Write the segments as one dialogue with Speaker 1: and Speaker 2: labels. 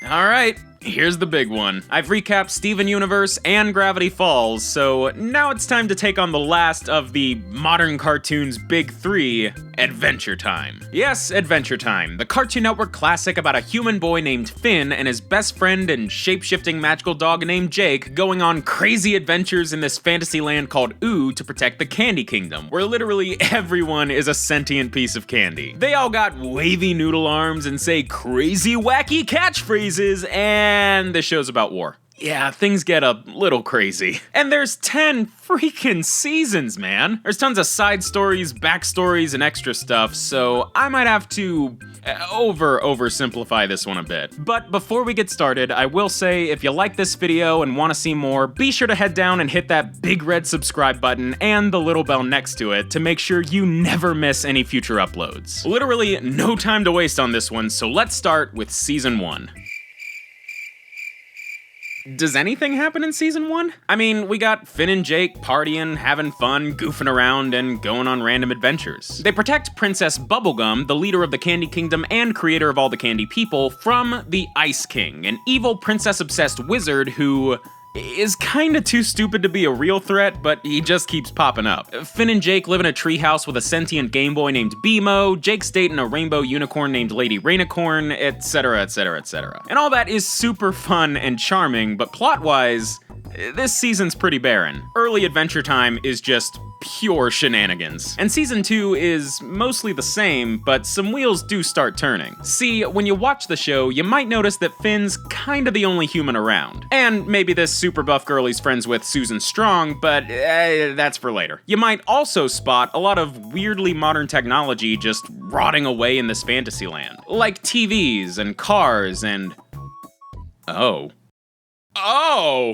Speaker 1: Alright, here's the big one. I've recapped Steven Universe and Gravity Falls, so now it's time to take on the last of the modern cartoon's big three, Adventure Time. Yes, Adventure Time, the Cartoon Network classic about a human boy named Finn and his best friend and shape-shifting magical dog named Jake going on crazy adventures in this fantasy land called Ooo to protect the Candy Kingdom, where literally everyone is a sentient piece of candy. They all got wavy noodle arms and say crazy wacky catchphrases, and the show's about war. Yeah, things get a little crazy. And there's 10 freaking seasons, man. There's tons of side stories, backstories, and extra stuff, so I might have to oversimplify this one a bit. But before we get started, I will say if you like this video and want to see more, be sure to head down and hit that big red subscribe button and the little bell next to it to make sure you never miss any future uploads. Literally no time to waste on this one, so let's start with Season 1. Does anything happen in Season 1? I mean, we got Finn and Jake partying, having fun, goofing around, and going on random adventures. They protect Princess Bubblegum, the leader of the Candy Kingdom and creator of all the candy people, from the Ice King, an evil princess-obsessed wizard who is kinda too stupid to be a real threat, but he just keeps popping up. Finn and Jake live in a treehouse with a sentient Game Boy named BMO, Jake's dating a rainbow unicorn named Lady Rainicorn, etc, etc, etc. And all that is super fun and charming, but plot-wise, this season's pretty barren. Early Adventure Time is just pure shenanigans. And Season 2 is mostly the same, but some wheels do start turning. See, when you watch the show, you might notice that Finn's kinda the only human around. And maybe this super buff girl he's friends with Susan Strong, but that's for later. You might also spot a lot of weirdly modern technology just rotting away in this fantasy land. Like TVs and cars and... Oh!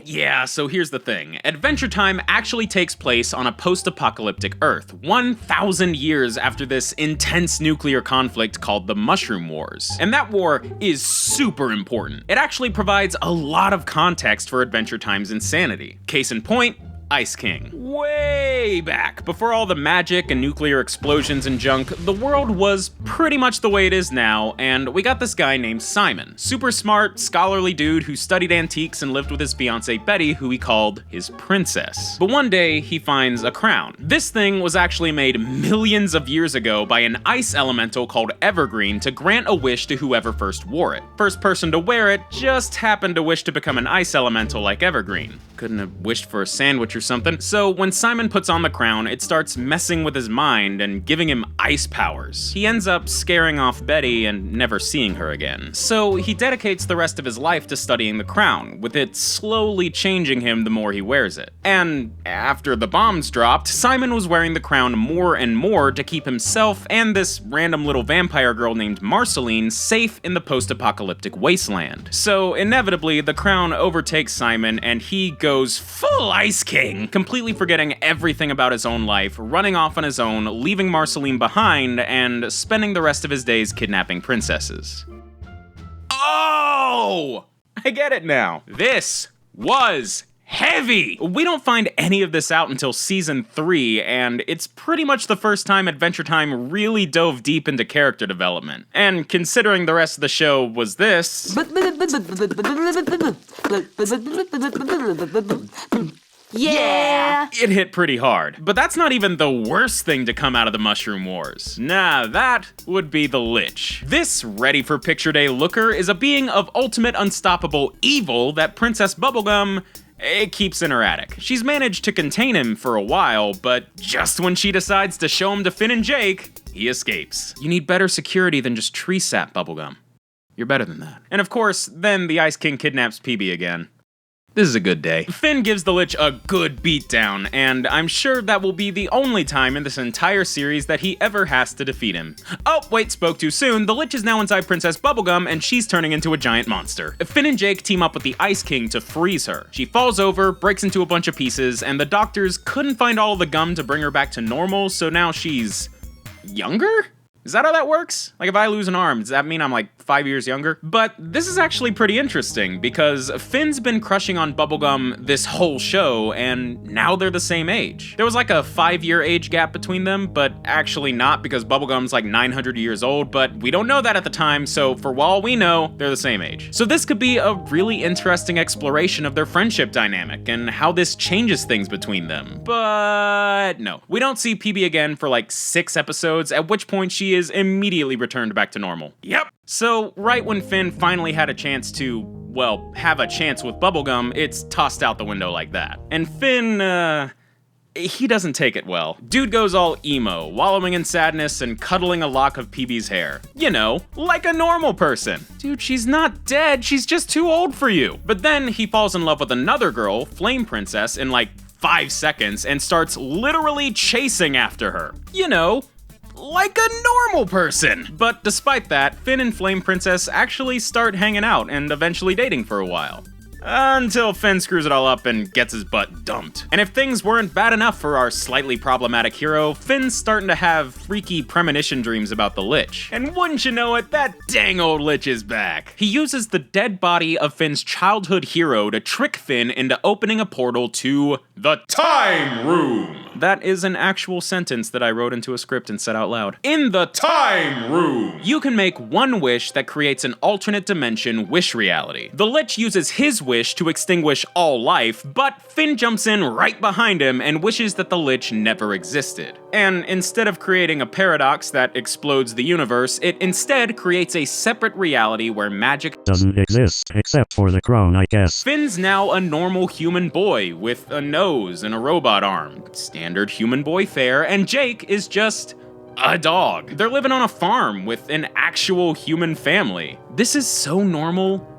Speaker 1: Yeah, so here's the thing. Adventure Time actually takes place on a post-apocalyptic Earth, 1,000 years after this intense nuclear conflict called the Mushroom Wars. And that war is super important. It actually provides a lot of context for Adventure Time's insanity. Case in point, Ice King. Way back, before all the magic and nuclear explosions and junk, the world was pretty much the way it is now, and we got this guy named Simon. Super smart, scholarly dude who studied antiques and lived with his fiancée Betty, who he called his princess. But one day, he finds a crown. This thing was actually made millions of years ago by an ice elemental called Evergreen to grant a wish to whoever first wore it. First person to wear it just happened to wish to become an ice elemental like Evergreen. Couldn't have wished for a sandwich or something. So when Simon puts on the crown, it starts messing with his mind and giving him ice powers. He ends up scaring off Betty and never seeing her again. So he dedicates the rest of his life to studying the crown, with it slowly changing him the more he wears it. And after the bombs dropped, Simon was wearing the crown more and more to keep himself and this random little vampire girl named Marceline safe in the post-apocalyptic wasteland. So inevitably, the crown overtakes Simon and he goes full Ice King, completely forgetting everything about his own life, running off on his own, leaving Marceline behind, and spending the rest of his days kidnapping princesses. Oh! I get it now. This was heavy! We don't find any of this out until Season 3, and it's pretty much the first time Adventure Time really dove deep into character development. And considering the rest of the show was this...
Speaker 2: Yeah!
Speaker 1: It hit pretty hard. But that's not even the worst thing to come out of the Mushroom Wars. Nah, that would be the Lich. This ready for picture day looker is a being of ultimate unstoppable evil that Princess Bubblegum keeps in her attic. She's managed to contain him for a while, but just when she decides to show him to Finn and Jake, he escapes. You need better security than just tree sap, Bubblegum. You're better than that. And of course, then the Ice King kidnaps PB again. This is a good day. Finn gives the Lich a good beatdown, and I'm sure that will be the only time in this entire series that he ever has to defeat him. Oh, wait, spoke too soon. The Lich is now inside Princess Bubblegum, and she's turning into a giant monster. Finn and Jake team up with the Ice King to freeze her. She falls over, breaks into a bunch of pieces, and the doctors couldn't find all of the gum to bring her back to normal, so now she's... younger? Is that how that works? Like, if I lose an arm, does that mean I'm like 5 years younger? But this is actually pretty interesting, because Finn's been crushing on Bubblegum this whole show, and now they're the same age. There was like a 5-year age gap between them, but actually not, because Bubblegum's like 900 years old, but we don't know that at the time, so for all we know, they're the same age. So this could be a really interesting exploration of their friendship dynamic, and how this changes things between them. But no. We don't see PB again for like 6 episodes, at which point she is immediately returned back to normal. Yep. So, right when Finn finally had a chance to, well, have a chance with Bubblegum, it's tossed out the window like that. And Finn, he doesn't take it well. Dude goes all emo, wallowing in sadness and cuddling a lock of PB's hair. You know, like a normal person. Dude, she's not dead, she's just too old for you. But then he falls in love with another girl, Flame Princess, in like 5 seconds and starts literally chasing after her. You know, like a normal person. But despite that, Finn and Flame Princess actually start hanging out and eventually dating for a while. Until Finn screws it all up and gets his butt dumped. And if things weren't bad enough for our slightly problematic hero, Finn's starting to have freaky premonition dreams about the Lich. And wouldn't you know it, that dang old Lich is back. He uses the dead body of Finn's childhood hero to trick Finn into opening a portal to the Time Room. That is an actual sentence that I wrote into a script and said out loud. In the Time Room, you can make one wish that creates an alternate dimension wish reality. The Lich uses his wish to extinguish all life, but Finn jumps in right behind him and wishes that the Lich never existed. And instead of creating a paradox that explodes the universe, it instead creates a separate reality where magic
Speaker 3: doesn't exist, except for the crown, I guess.
Speaker 1: Finn's now a normal human boy with a nose and a robot arm. Standard human boy fare, and Jake is just a dog. They're living on a farm with an actual human family. This is so normal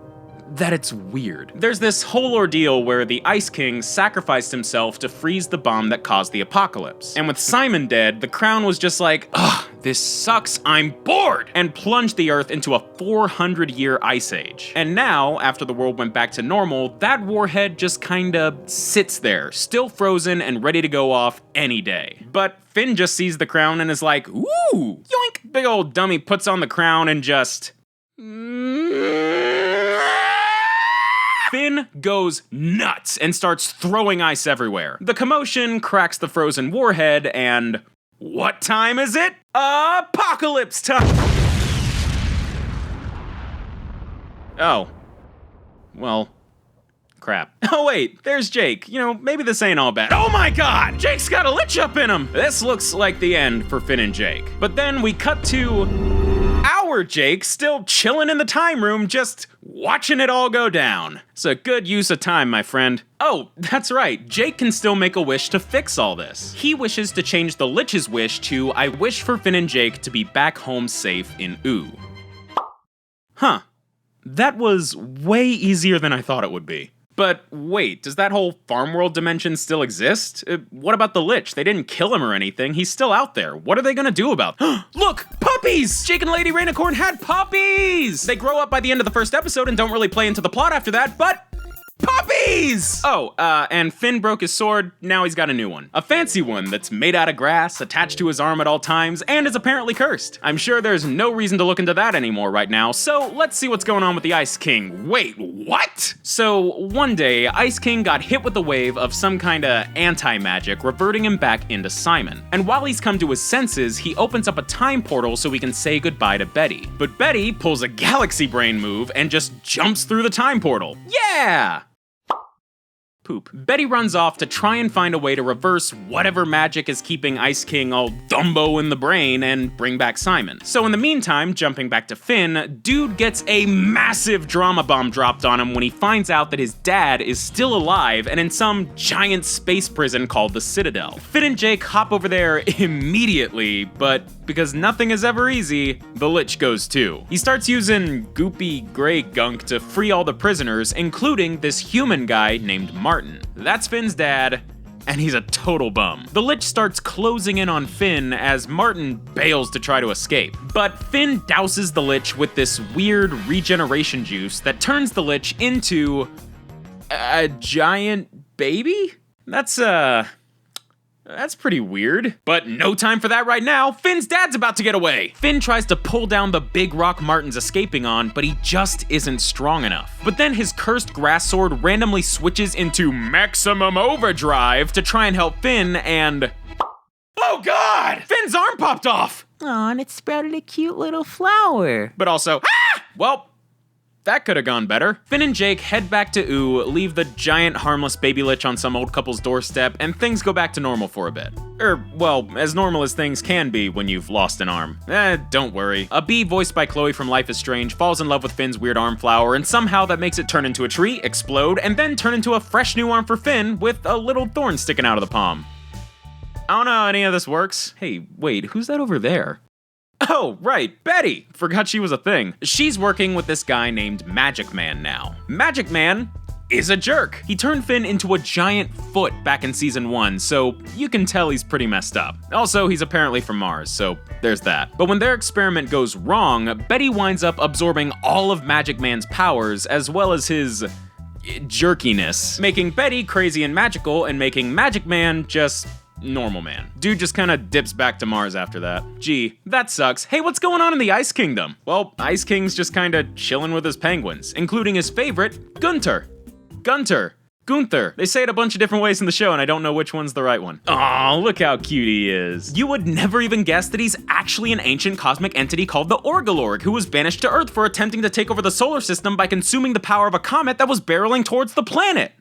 Speaker 1: that it's weird. There's this whole ordeal where the Ice King sacrificed himself to freeze the bomb that caused the apocalypse. And with Simon dead, the crown was just like, ugh, this sucks, I'm bored, and plunged the Earth into a 400-year ice age. And now, after the world went back to normal, that warhead just kinda sits there, still frozen and ready to go off any day. But Finn just sees the crown and is like, ooh, yoink! Big old dummy puts on the crown and just... Finn goes nuts and starts throwing ice everywhere. The commotion cracks the frozen warhead, and what time is it? Apocalypse time! Oh. Well, crap. Oh wait, there's Jake. You know, maybe this ain't all bad. Oh my god! Jake's got a Lich up in him! This looks like the end for Finn and Jake. But then we cut to our Jake still chilling in the time room, just watching it all go down. It's a good use of time, my friend. Oh, that's right, Jake can still make a wish to fix all this. He wishes to change the Lich's wish to, I wish for Finn and Jake to be back home safe in Oo. Huh. That was way easier than I thought it would be. But wait, does that whole farm world dimension still exist? What about the Lich? They didn't kill him or anything. He's still out there. What are they gonna do about it? Look! Puppies! Jake and Lady Rainicorn had puppies! They grow up by the end of the first episode and don't really play into the plot after that, but... puppies! Oh, and Finn broke his sword, now he's got a new one. A fancy one that's made out of grass, attached to his arm at all times, and is apparently cursed. I'm sure there's no reason to look into that anymore right now, so let's see what's going on with the Ice King. Wait, what? So, one day, Ice King got hit with a wave of some kinda anti-magic, reverting him back into Simon. And while he's come to his senses, he opens up a time portal so he can say goodbye to Betty. But Betty pulls a galaxy brain move and just jumps through the time portal. Yeah! Poop. Betty runs off to try and find a way to reverse whatever magic is keeping Ice King all Dumbo in the brain and bring back Simon. So in the meantime, jumping back to Finn, dude gets a massive drama bomb dropped on him when he finds out that his dad is still alive and in some giant space prison called the Citadel. Finn and Jake hop over there immediately, but because nothing is ever easy, the Lich goes too. He starts using goopy gray gunk to free all the prisoners, including this human guy named Martin. That's Finn's dad, and he's a total bum. The Lich starts closing in on Finn as Martin bails to try to escape. But Finn douses the Lich with this weird regeneration juice that turns the Lich into a giant baby? That's That's pretty weird. But no time for that right now. Finn's dad's about to get away. Finn tries to pull down the big rock Martin's escaping on, but he just isn't strong enough. But then his cursed grass sword randomly switches into maximum overdrive to try and help Finn, and... oh god! Finn's arm popped off!
Speaker 2: Aw, and it sprouted a cute little flower.
Speaker 1: But also, well, that could have gone better. Finn and Jake head back to Ooh, leave the giant harmless baby lich on some old couple's doorstep, and things go back to normal for a bit. Well, as normal as things can be when you've lost an arm. Don't worry. A bee voiced by Chloe from Life is Strange falls in love with Finn's weird arm flower, and somehow that makes it turn into a tree, explode, and then turn into a fresh new arm for Finn with a little thorn sticking out of the palm. I don't know how any of this works. Hey, wait, who's that over there? Oh, right, Betty! Forgot she was a thing. She's working with this guy named Magic Man now. Magic Man is a jerk. He turned Finn into a giant foot back in season 1, so you can tell he's pretty messed up. Also, he's apparently from Mars, so there's that. But when their experiment goes wrong, Betty winds up absorbing all of Magic Man's powers, as well as his jerkiness, making Betty crazy and magical, and making Magic Man just normal man. Dude just kinda dips back to Mars after that. Gee, that sucks. Hey, what's going on in the Ice Kingdom? Well, Ice King's just kinda chilling with his penguins, including his favorite, Gunther. Gunther. They say it a bunch of different ways in the show, and I don't know which one's the right one. Aw, look how cute he is. You would never even guess that he's actually an ancient cosmic entity called the Orgalorg, who was banished to Earth for attempting to take over the solar system by consuming the power of a comet that was barreling towards the planet.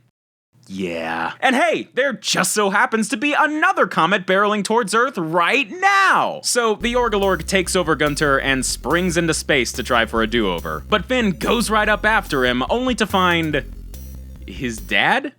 Speaker 1: Yeah. And hey, there just so happens to be another comet barreling towards Earth right now! So the Orgalorg takes over Gunther and springs into space to try for a do-over. But Finn goes right up after him, only to find... his dad?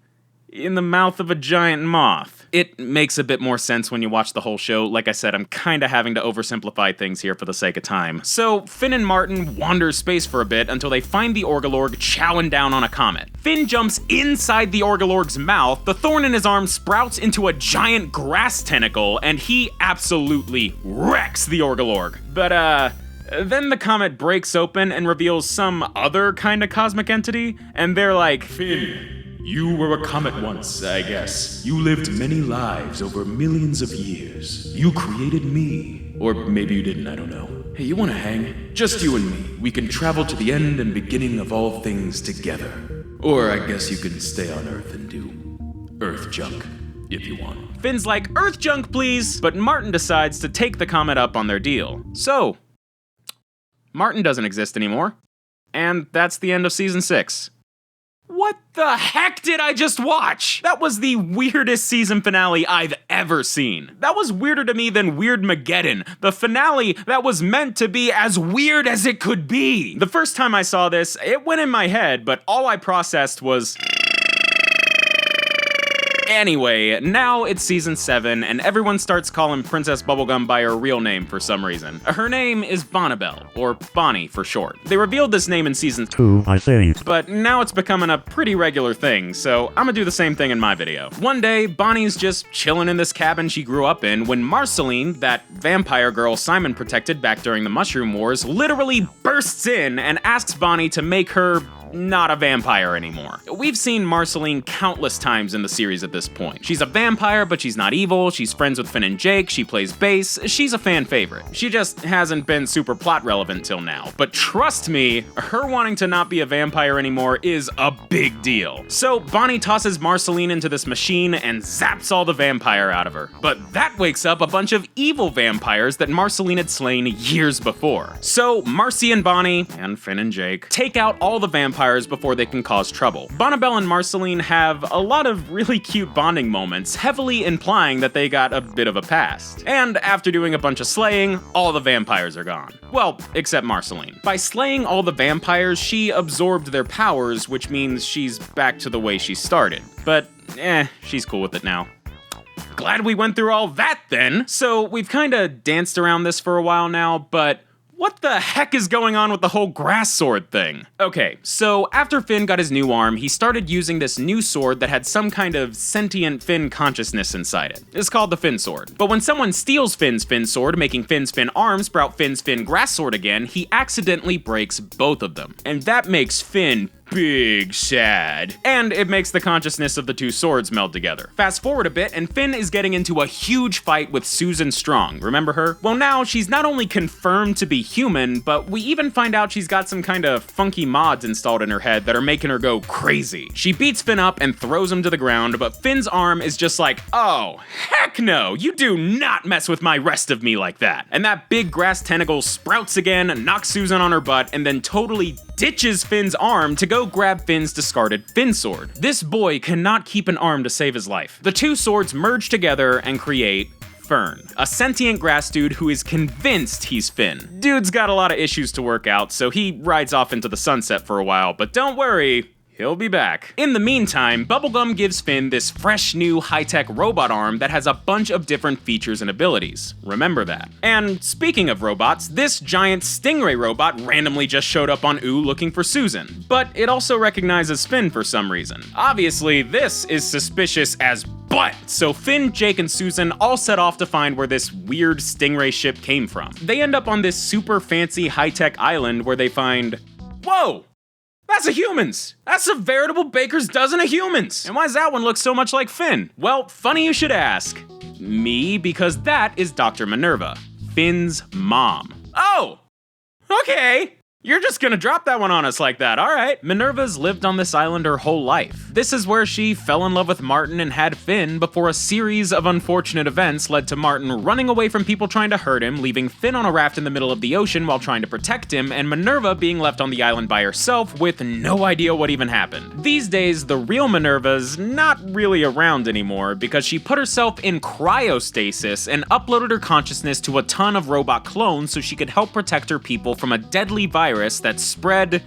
Speaker 1: In the mouth of a giant moth. It makes a bit more sense when you watch the whole show. Like I said, I'm kinda having to oversimplify things here for the sake of time. So Finn and Martin wander space for a bit until they find the Orgalorg chowing down on a comet. Finn jumps inside the Orgalorg's mouth, the thorn in his arm sprouts into a giant grass tentacle, and he absolutely wrecks the Orgalorg. But then the comet breaks open and reveals some other kind of cosmic entity, and they're like,
Speaker 4: Finn, you were a comet once, I guess. You lived many lives over millions of years. You created me. Or maybe you didn't, I don't know. Hey, you wanna hang? Just you and me. We can travel to the end and beginning of all things together. Or I guess you can stay on Earth and do Earth junk, if you want.
Speaker 1: Finn's like, Earth junk please! But Martin decides to take the comet up on their deal. So, Martin doesn't exist anymore. And that's the end of season 6. What the heck did I just watch? That was the weirdest season finale I've ever seen. That was weirder to me than Weirdmageddon, the finale that was meant to be as weird as it could be. The first time I saw this, it went in my head, but all I processed was... Anyway, now it's season 7, and everyone starts calling Princess Bubblegum by her real name for some reason. Her name is Bonnibel, or Bonnie for short. They revealed this name in season
Speaker 3: 2, I think.
Speaker 1: But now it's becoming a pretty regular thing, so I'm gonna do the same thing in my video. One day, Bonnie's just chilling in this cabin she grew up in when Marceline, that vampire girl Simon protected back during the Mushroom Wars, literally bursts in and asks Bonnie to make her not a vampire anymore. We've seen Marceline countless times in the series at this point. She's a vampire, but she's not evil, she's friends with Finn and Jake, she plays bass, she's a fan favorite. She just hasn't been super plot relevant till now. But trust me, her wanting to not be a vampire anymore is a big deal. So Bonnie tosses Marceline into this machine and zaps all the vampire out of her. But that wakes up a bunch of evil vampires that Marceline had slain years before. So Marcy and Bonnie, and Finn and Jake, take out all the vampires before they can cause trouble. Bonnibel and Marceline have a lot of really cute bonding moments, heavily implying that they got a bit of a past. And after doing a bunch of slaying, all the vampires are gone. Well, except Marceline. By slaying all the vampires, she absorbed their powers, which means she's back to the way she started. But, she's cool with it now. Glad we went through all that then! So we've kinda danced around this for a while now, but what the heck is going on with the whole grass sword thing? Okay, so after Finn got his new arm, he started using this new sword that had some kind of sentient Finn consciousness inside it. It's called the Finn Sword. But when someone steals Finn's Finn Sword, making Finn's Finn arm sprout Finn's Finn grass sword again, he accidentally breaks both of them. And that makes Finn big sad. And it makes the consciousness of the two swords meld together. Fast forward a bit, and Finn is getting into a huge fight with Susan Strong. Remember her? Well, now she's not only confirmed to be human, but we even find out she's got some kind of funky mods installed in her head that are making her go crazy. She beats Finn up and throws him to the ground, but Finn's arm is just like, oh, heck no, you do not mess with my rest of me like that. And that big grass tentacle sprouts again, knocks Susan on her butt, and then totally ditches Finn's arm to go grab Finn's discarded Finn sword. This boy cannot keep an arm to save his life. The two swords merge together and create Fern, a sentient grass dude who is convinced he's Finn. Dude's got a lot of issues to work out, so he rides off into the sunset for a while, but don't worry, he'll be back. In the meantime, Bubblegum gives Finn this fresh new high-tech robot arm that has a bunch of different features and abilities. Remember that. And speaking of robots, this giant stingray robot randomly just showed up on Ooh looking for Susan. But it also recognizes Finn for some reason. Obviously, this is suspicious as butt, so Finn, Jake, and Susan all set off to find where this weird stingray ship came from. They end up on this super fancy high-tech island where they find... Whoa! That's a humans! That's a veritable baker's dozen of humans! And why does that one look so much like Finn? Well, funny you should ask. Me, because that is Dr. Minerva, Finn's mom. Oh! Okay! You're just gonna drop that one on us like that, alright. Minerva's lived on this island her whole life. This is where she fell in love with Martin and had Finn before a series of unfortunate events led to Martin running away from people trying to hurt him, leaving Finn on a raft in the middle of the ocean while trying to protect him, and Minerva being left on the island by herself with no idea what even happened. These days, the real Minerva's not really around anymore because she put herself in cryostasis and uploaded her consciousness to a ton of robot clones so she could help protect her people from a deadly virus that spread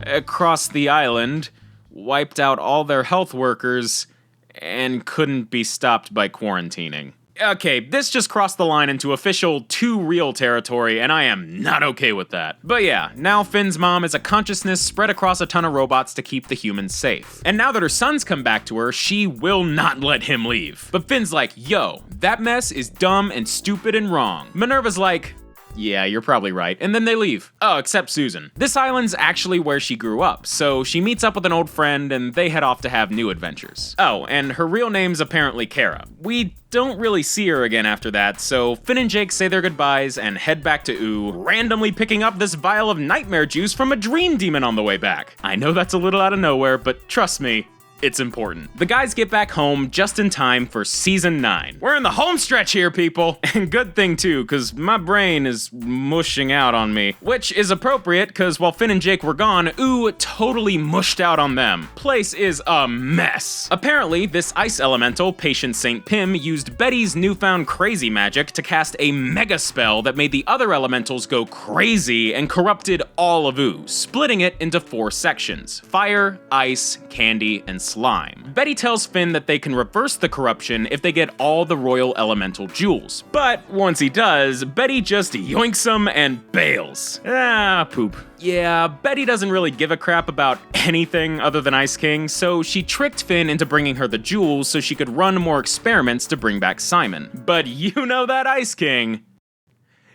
Speaker 1: across the island, wiped out all their health workers, and couldn't be stopped by quarantining. Okay, this just crossed the line into official too real territory, and I am not okay with that. But yeah, now Finn's mom is a consciousness spread across a ton of robots to keep the humans safe. And now that her son's come back to her, she will not let him leave. But Finn's like, yo, that mess is dumb and stupid and wrong. Minerva's like, yeah, you're probably right. And then they leave. Oh, except Susan. This island's actually where she grew up, so she meets up with an old friend and they head off to have new adventures. Oh, and her real name's apparently Kara. We don't really see her again after that, so Finn and Jake say their goodbyes and head back to Ooh, randomly picking up this vial of nightmare juice from a dream demon on the way back. I know that's a little out of nowhere, but trust me, it's important. The guys get back home just in time for season 9. We're in the home stretch here, people. And good thing too, cause my brain is mushing out on me. Which is appropriate, cause while Finn and Jake were gone, Ooh totally mushed out on them. Place is a mess. Apparently, this ice elemental, Patience St. Pim, used Betty's newfound crazy magic to cast a mega spell that made the other elementals go crazy and corrupted all of Ooh, splitting it into 4 sections: fire, ice, candy, and slime. Betty tells Finn that they can reverse the corruption if they get all the royal elemental jewels. But once he does, Betty just yoinks them and bails. Ah, poop. Yeah, Betty doesn't really give a crap about anything other than Ice King, so she tricked Finn into bringing her the jewels so she could run more experiments to bring back Simon. But you know that Ice King,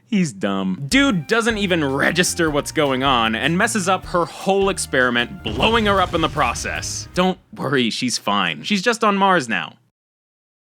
Speaker 1: he's dumb. Dude doesn't even register what's going on and messes up her whole experiment, blowing her up in the process. Don't worry, she's fine. She's just on Mars now.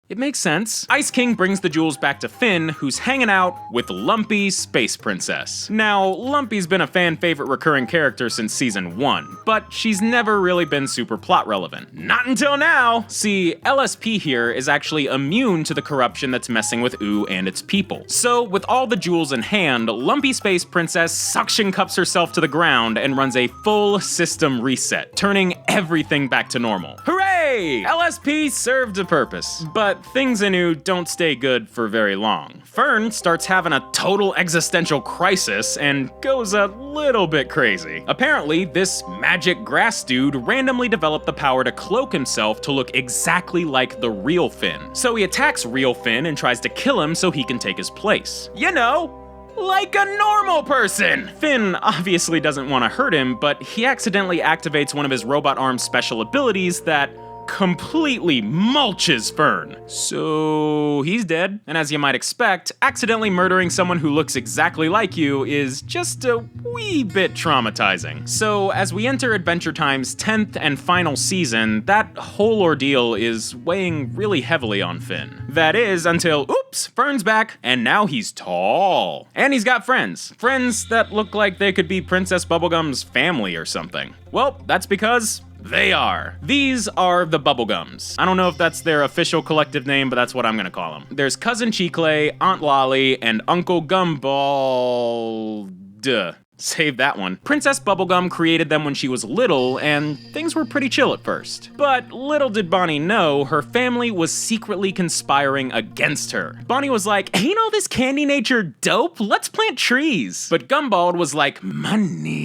Speaker 1: It makes sense. Ice King brings the jewels back to Finn, who's hanging out with Lumpy, Space Princess. Now, Lumpy's been a fan favorite recurring character since season 1, but she's never really been super plot relevant. Not until now! See, LSP here is actually immune to the corruption that's messing with Ooh and its people. So, with all the jewels in hand, Lumpy Space Princess suction cups herself to the ground and runs a full system reset, turning everything back to normal. Hooray! LSP served a purpose. But things in Ooh don't stay good for very long. Fern starts having a total existential crisis and goes a little bit crazy. Apparently, this magic grass dude randomly developed the power to cloak himself to look exactly like the real Finn. So he attacks real Finn and tries to kill him so he can take his place. You know, like a normal person! Finn obviously doesn't want to hurt him, but he accidentally activates one of his robot arm's special abilities that completely mulches Fern. So he's dead, and as you might expect, accidentally murdering someone who looks exactly like you is just a wee bit traumatizing. So as we enter Adventure Time's 10th and final season, that whole ordeal is weighing really heavily on Finn. That is until, oops, Fern's back, and now he's tall. And he's got friends. Friends that look like they could be Princess Bubblegum's family or something. Well, that's because they are. These are the Bubblegums. I don't know if that's their official collective name, but that's what I'm gonna call them. There's Cousin Chicle, Aunt Lolly, and Uncle Gumball. Duh. Save that one. Princess Bubblegum created them when she was little, and things were pretty chill at first. But little did Bonnie know, her family was secretly conspiring against her. Bonnie was like, ain't all this candy nature dope? Let's plant trees. But Gumball was like, money.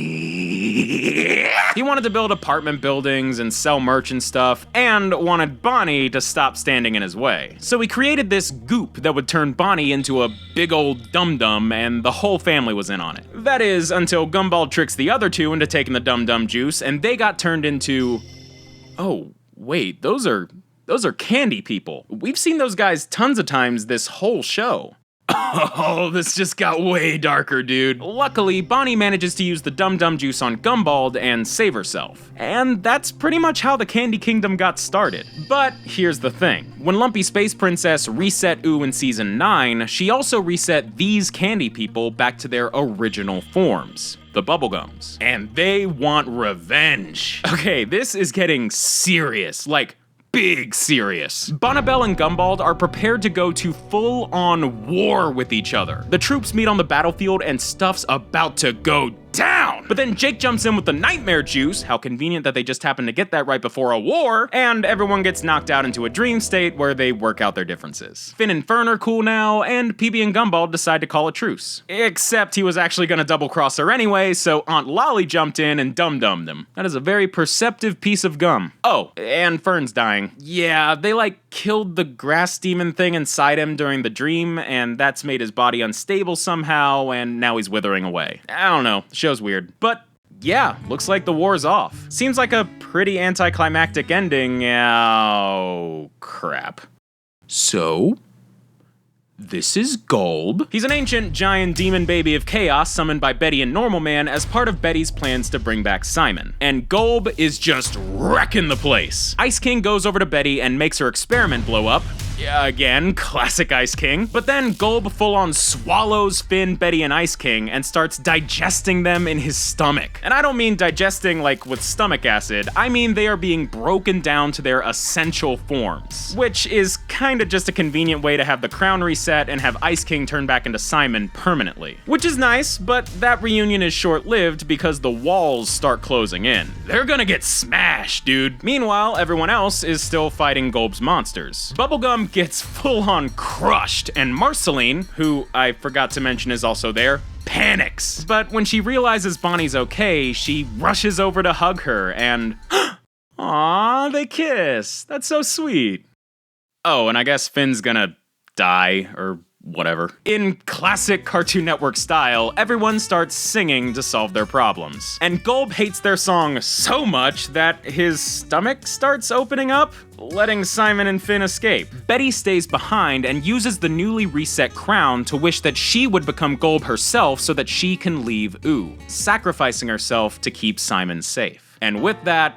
Speaker 1: He wanted to build apartment buildings and sell merch and stuff, and wanted Bonnie to stop standing in his way. So he created this goop that would turn Bonnie into a big old dum-dum, and the whole family was in on it. That is, until Gumball tricks the other two into taking the dum-dum juice, and they got turned into... Oh, wait, those are candy people. We've seen those guys tons of times this whole show. Oh, this just got way darker, dude. Luckily, Bonnie manages to use the dum-dum juice on Gumball and save herself. And that's pretty much how the Candy Kingdom got started. But here's the thing. When Lumpy Space Princess reset Ooh in Season 9, she also reset these candy people back to their original forms. The Bubblegums. And they want revenge. Okay, this is getting serious. Like, big serious. Bonnibel and Gumball are prepared to go to full-on war with each other. The troops meet on the battlefield and stuff's about to go down. But then Jake jumps in with the nightmare juice, how convenient that they just happened to get that right before a war, and everyone gets knocked out into a dream state where they work out their differences. Finn and Fern are cool now, and PB and Gumball decide to call a truce. Except he was actually gonna double-cross her anyway, so Aunt Lolly jumped in and dum-dummed him. That is a very perceptive piece of gum. Oh, and Fern's dying. Yeah, they killed the grass demon thing inside him during the dream, and that's made his body unstable somehow, and now he's withering away. I don't know, the show's weird. But yeah, looks like the war's off. Seems like a pretty anticlimactic ending. Oh, crap. So, this is Gulb. He's an ancient giant demon baby of chaos summoned by Betty and Normal Man as part of Betty's plans to bring back Simon. And Gulb is just wrecking the place. Ice King goes over to Betty and makes her experiment blow up. Yeah, again, classic Ice King. But then Gulb full-on swallows Finn, Betty, and Ice King and starts digesting them in his stomach. And I don't mean digesting like with stomach acid, I mean they are being broken down to their essential forms. Which is kinda just a convenient way to have the crown reset and have Ice King turn back into Simon permanently. Which is nice, but that reunion is short-lived because the walls start closing in. They're gonna get smashed, dude. Meanwhile, everyone else is still fighting Gulb's monsters. Bubblegum gets full-on crushed, and Marceline, who I forgot to mention is also there, panics. But when she realizes Bonnie's okay, she rushes over to hug her, and aww, they kiss. That's so sweet. Oh, and I guess Finn's gonna die, or whatever. In classic Cartoon Network style, everyone starts singing to solve their problems. And Gulb hates their song so much that his stomach starts opening up, letting Simon and Finn escape. Betty stays behind and uses the newly reset crown to wish that she would become Gulb herself so that she can leave Ooh, sacrificing herself to keep Simon safe. And with that,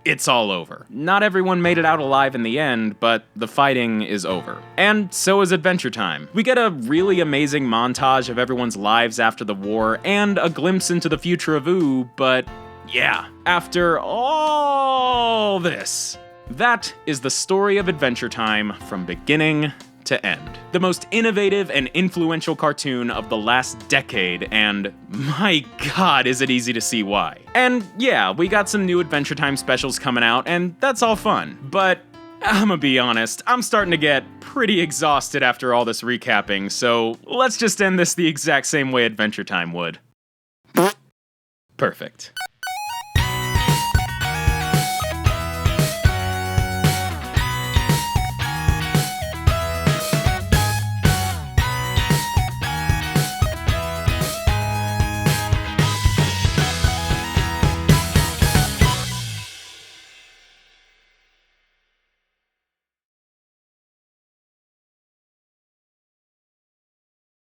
Speaker 1: it's all over. Not everyone made it out alive in the end, but the fighting is over. And so is Adventure Time. We get a really amazing montage of everyone's lives after the war, and a glimpse into the future of Ooh, but yeah, after all this, that is the story of Adventure Time from beginning to end. The most innovative and influential cartoon of the last decade, and my god, is it easy to see why. And yeah, we got some new Adventure Time specials coming out, and that's all fun, but I'ma be honest, I'm starting to get pretty exhausted after all this recapping, so let's just end this the exact same way Adventure Time would. Perfect.